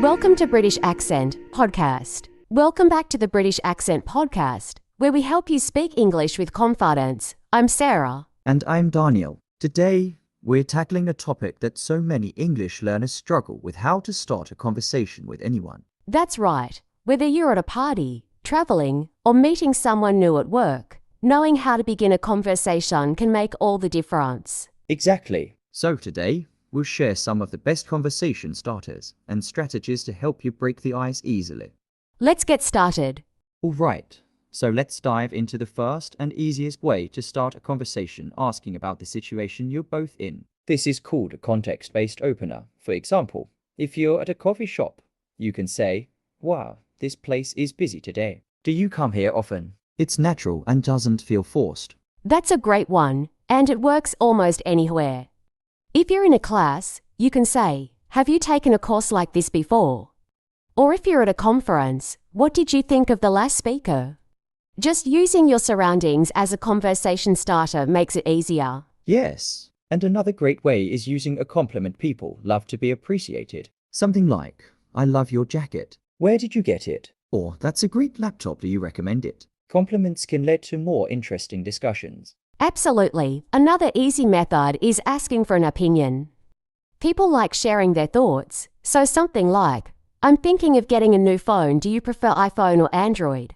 Welcome to British Accent Podcast. Welcome back to the British Accent Podcast, where we help you speak English with confidence. I'm Sarah. And I'm Daniel. Today, we're tackling a topic that so many English learners struggle with: how to start a conversation with anyone. That's right. Whether you're at a party, traveling, or meeting someone new at work, knowing how to begin a conversation can make all the difference. Exactly. So today, we'll share some of the best conversation starters and strategies to help you break the ice easily. Let's get started. Alright, so let's dive into the first and easiest way to start a conversation, asking about the situation you're both in. This is called a context-based opener. For example, if you're at a coffee shop, you can say, "Wow, this place is busy today. Do you come here often?" It's natural and doesn't feel forced. That's a great one, and it works almost anywhere. If you're in a class, you can say, "Have you taken a course like this before?" Or if you're at a conference, "What did you think of the last speaker?" Just using your surroundings as a conversation starter makes it easier. Yes, and another great way is using a compliment. People love to be appreciated. Something like, "I love your jacket." "Where did you get it?" Or, "That's a great laptop, do you recommend it?" Compliments can lead to more interesting discussions. Absolutely. Another easy method is asking for an opinion. People like sharing their thoughts, so something like, "I'm thinking of getting a new phone, do you prefer iPhone or Android?"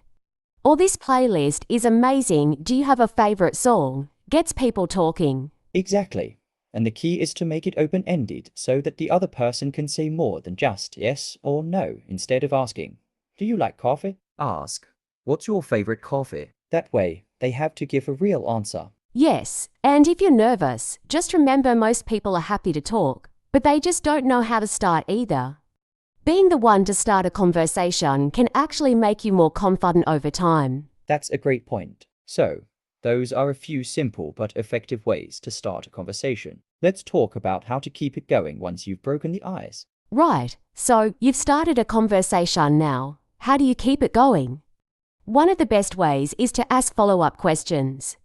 Or, "This playlist is amazing, do you have a favorite song?" Gets people talking. Exactly. And the key is to make it open-ended so that the other person can say more than just yes or no. Instead of asking, "Do you like coffee?" ask, "What's your favorite coffee?" That way, they have to give a real answer. Yes, and if you're nervous, just remember most people are happy to talk, but they just don't know how to start either. Being the one to start a conversation can actually make you more confident over time. That's a great point. So, those are a few simple but effective ways to start a conversation. Let's talk about how to keep it going once you've broken the ice. Right, so you've started a conversation now. How do you keep it going? One of the best ways is to ask follow-up questions.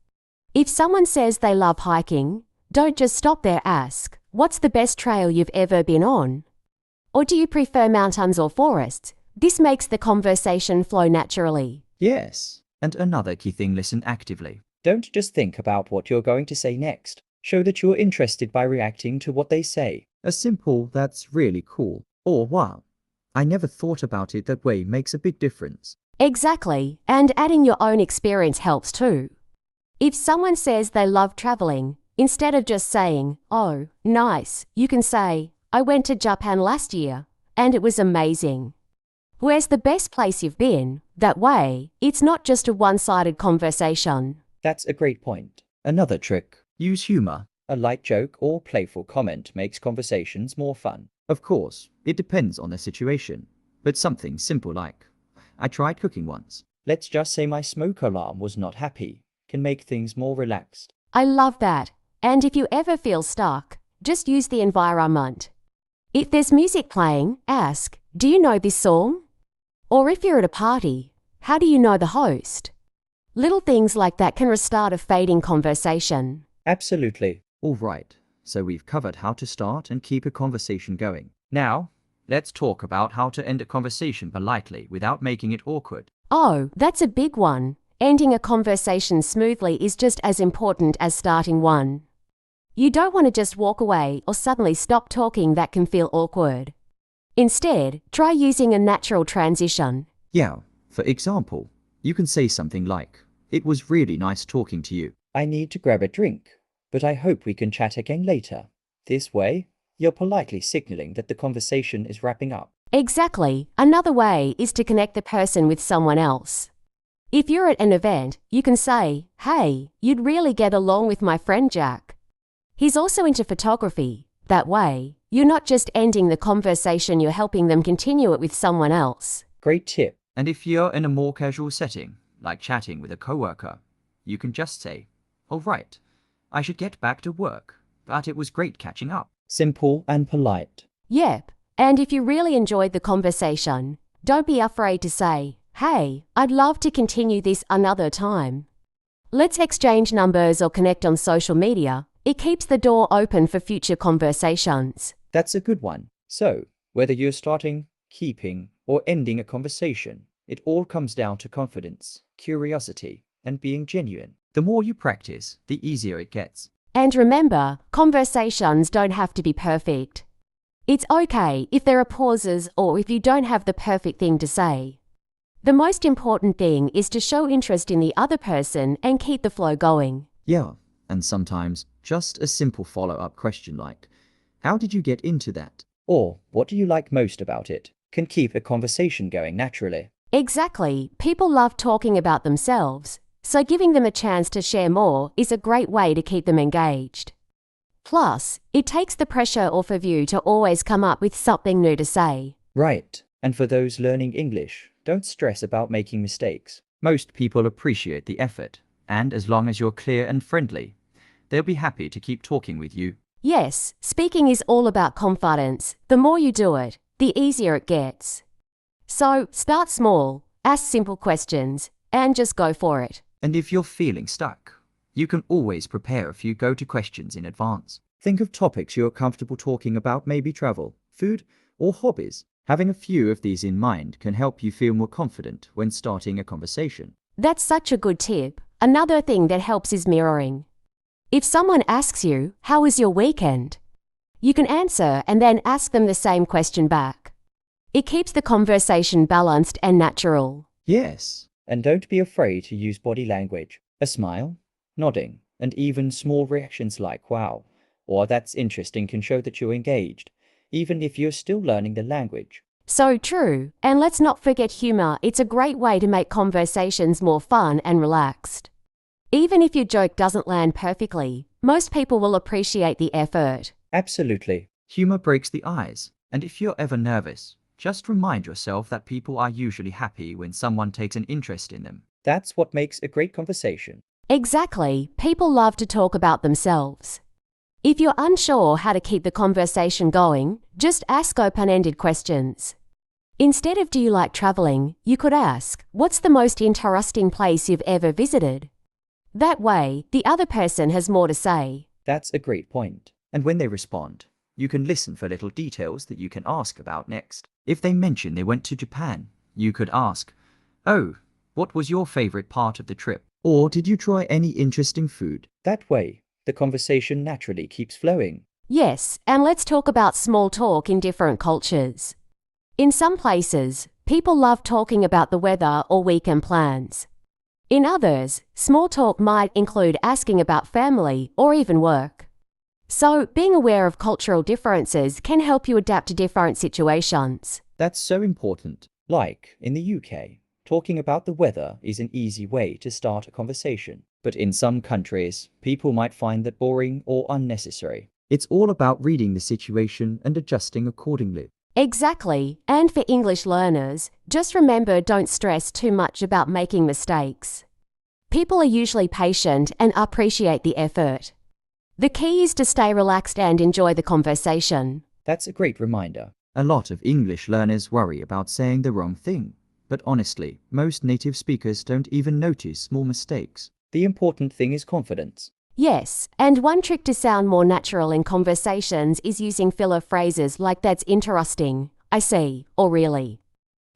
If someone says they love hiking, don't just stop there. Ask, "What's the best trail you've ever been on?" Or, "Do you prefer mountains or forests?" This makes the conversation flow naturally. Yes, and another key thing: listen actively. Don't just think about what you're going to say next. Show that you're interested by reacting to what they say. A simple "That's really cool" or "Wow, I never thought about it that way" makes a big difference. Exactly, and adding your own experience helps too. If someone says they love traveling, instead of just saying, "Oh, nice," you can say, "I went to Japan last year, and it was amazing." Where's the best place you've been? That way, it's not just a one-sided conversation. That's a great point. Another trick: use humor. A light joke or playful comment makes conversations more fun. Of course, it depends on the situation, but something simple like, "I tried cooking once. Let's just say my smoke alarm was not happy," can make things more relaxed. I love that. And if you ever feel stuck, just use the environment. If there's music playing, ask, "Do you know this song?" Or if you're at a party, "How do you know the host?" Little things like that can restart a fading conversation. Absolutely. All right, so we've covered how to start and keep a conversation going. Now, let's talk about how to end a conversation politely without making it awkward. Oh, that's a big one. Ending a conversation smoothly is just as important as starting one. You don't want to just walk away or suddenly stop talking. That can feel awkward. Instead, try using a natural transition. Yeah, for example, you can say something like, "It was really nice talking to you. I need to grab a drink, but I hope we can chat again later." This way, you're politely signaling that the conversation is wrapping up. Exactly. Another way is to connect the person with someone else. If you're at an event, you can say, "Hey, you'd really get along with my friend Jack. He's also into photography." That way, you're not just ending the conversation, you're helping them continue it with someone else. Great tip. And if you're in a more casual setting, like chatting with a coworker, you can just say, "All right, I should get back to work, but it was great catching up." Simple and polite. Yep. And if you really enjoyed the conversation, don't be afraid to say, "Hey, I'd love to continue this another time. Let's exchange numbers or connect on social media." It keeps the door open for future conversations. That's a good one. So, whether you're starting, keeping, or ending a conversation. It all comes down to confidence, curiosity, and being genuine. The more you practice, the easier it gets. And remember, conversations don't have to be perfect. It's okay if there are pauses or if you don't have the perfect thing to say. The most important thing is to show interest in the other person and keep the flow going. Yeah, and sometimes just a simple follow-up question like, how did you get into that? Or, what do you like most about it? Can keep a conversation going naturally. Exactly. People love talking about themselves, so giving them a chance to share more is a great way to keep them engaged. Plus, it takes the pressure off of you to always come up with something new to say. Right. And for those learning English, don't stress about making mistakes. Most people appreciate the effort, and as long as you're clear and friendly, they'll be happy to keep talking with you. Yes, speaking is all about confidence. The more you do it, the easier it gets. So, start small, ask simple questions, and just go for it. And if you're feeling stuck, you can always prepare a few go-to questions in advance. Think of topics you're comfortable talking about, maybe travel, food, or hobbies. Having a few of these in mind can help you feel more confident when starting a conversation. That's such a good tip. Another thing that helps is mirroring. If someone asks you, "How was your weekend?" you can answer and then ask them the same question back. It keeps the conversation balanced and natural. Yes, and don't be afraid to use body language. A smile, nodding, and even small reactions like "wow" or "that's interesting" can show that you're engaged, even if you're still learning the language. So true. And let's not forget humor. It's a great way to make conversations more fun and relaxed. Even if your joke doesn't land perfectly, most people will appreciate the effort. Absolutely. Humor breaks the ice, and if you're ever nervous, just remind yourself that people are usually happy when someone takes an interest in them. That's what makes a great conversation. Exactly. People love to talk about themselves. If you're unsure how to keep the conversation going, just ask open-ended questions. Instead of "Do you like traveling?" you could ask, "What's the most interesting place you've ever visited?" That way, the other person has more to say. That's a great point. And when they respond, you can listen for little details that you can ask about next. If they mention they went to Japan, you could ask, "Oh, what was your favorite part of the trip?" Or, "Did you try any interesting food?" That way, the conversation naturally keeps flowing. Yes, and let's talk about small talk in different cultures. In some places, people love talking about the weather or weekend plans. In others, small talk might include asking about family or even work. So, being aware of cultural differences can help you adapt to different situations. That's so important. Like, in the UK, talking about the weather is an easy way to start a conversation. But in some countries, people might find that boring or unnecessary. It's all about reading the situation and adjusting accordingly. Exactly, and for English learners, just remember, don't stress too much about making mistakes. People are usually patient and appreciate the effort. The key is to stay relaxed and enjoy the conversation. That's a great reminder. A lot of English learners worry about saying the wrong thing. But honestly, most native speakers don't even notice small mistakes. The important thing is confidence. Yes, and one trick to sound more natural in conversations is using filler phrases like "that's interesting," "I see," or "really."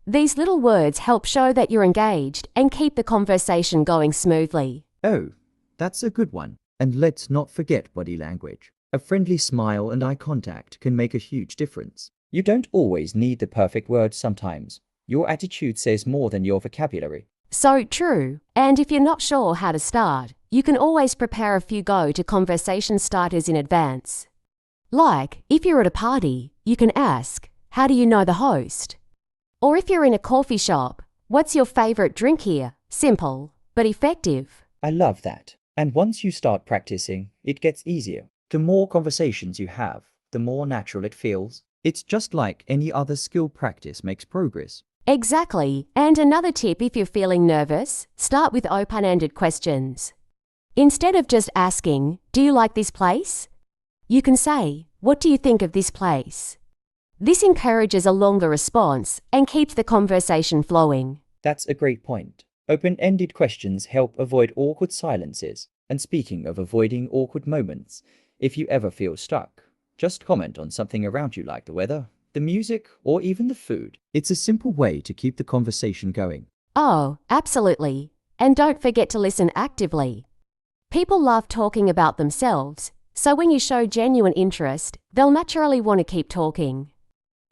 These little words help show that you're engaged and keep the conversation going smoothly. Oh, that's a good one. And let's not forget body language. A friendly smile and eye contact can make a huge difference. You don't always need the perfect words sometimes. Your attitude says more than your vocabulary. So true. And if you're not sure how to start, you can always prepare a few go-to conversation starters in advance. Like, if you're at a party, you can ask, "How do you know the host?" Or if you're in a coffee shop, "What's your favorite drink here?" Simple, but effective. I love that. And once you start practicing, it gets easier. The more conversations you have, the more natural it feels. It's just like any other skill, practice makes progress. Exactly. And another tip, if you're feeling nervous, start with open-ended questions. Instead of just asking, "Do you like this place?" you can say, "What do you think of this place?" This encourages a longer response and keeps the conversation flowing. That's a great point. Open-ended questions help avoid awkward silences. And speaking of avoiding awkward moments, if you ever feel stuck, just comment on something around you like the weather, the music, or even the food. It's a simple way to keep the conversation going. Oh, absolutely. And don't forget to listen actively. People love talking about themselves, so when you show genuine interest, they'll naturally want to keep talking.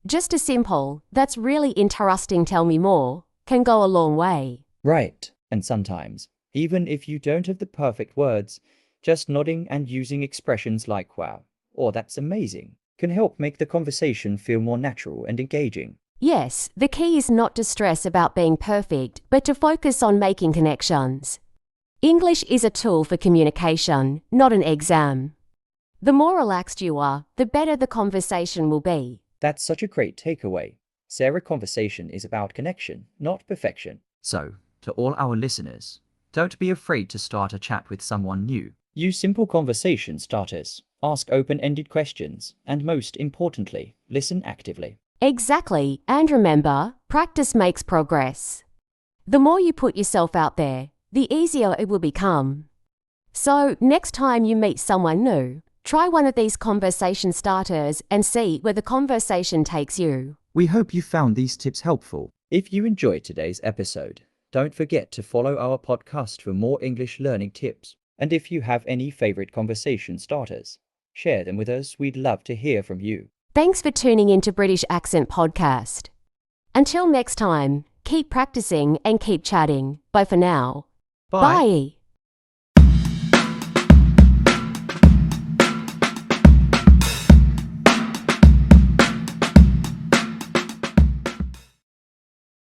Just a simple, "That's really interesting, tell me more," can go a long way. Right. And sometimes, even if you don't have the perfect words, just nodding and using expressions like "wow" or "that's amazing" can help make the conversation feel more natural and engaging. Yes, the key is not to stress about being perfect, but to focus on making connections. English is a tool for communication, not an exam. The more relaxed you are, the better the conversation will be. That's such a great takeaway. Sarah, conversation is about connection, not perfection. So, to all our listeners, don't be afraid to start a chat with someone new. Use simple conversation starters, ask open-ended questions, and most importantly, listen actively. Exactly, and remember, practice makes progress. The more you put yourself out there, the easier it will become. So, next time you meet someone new, try one of these conversation starters and see where the conversation takes you. We hope you found these tips helpful. If you enjoyed today's episode, don't forget to follow our podcast for more English learning tips. And if you have any favorite conversation starters, share them with us. We'd love to hear from you. Thanks for tuning into British Accent Podcast. Until next time, keep practicing and keep chatting. Bye for now. Bye. Bye.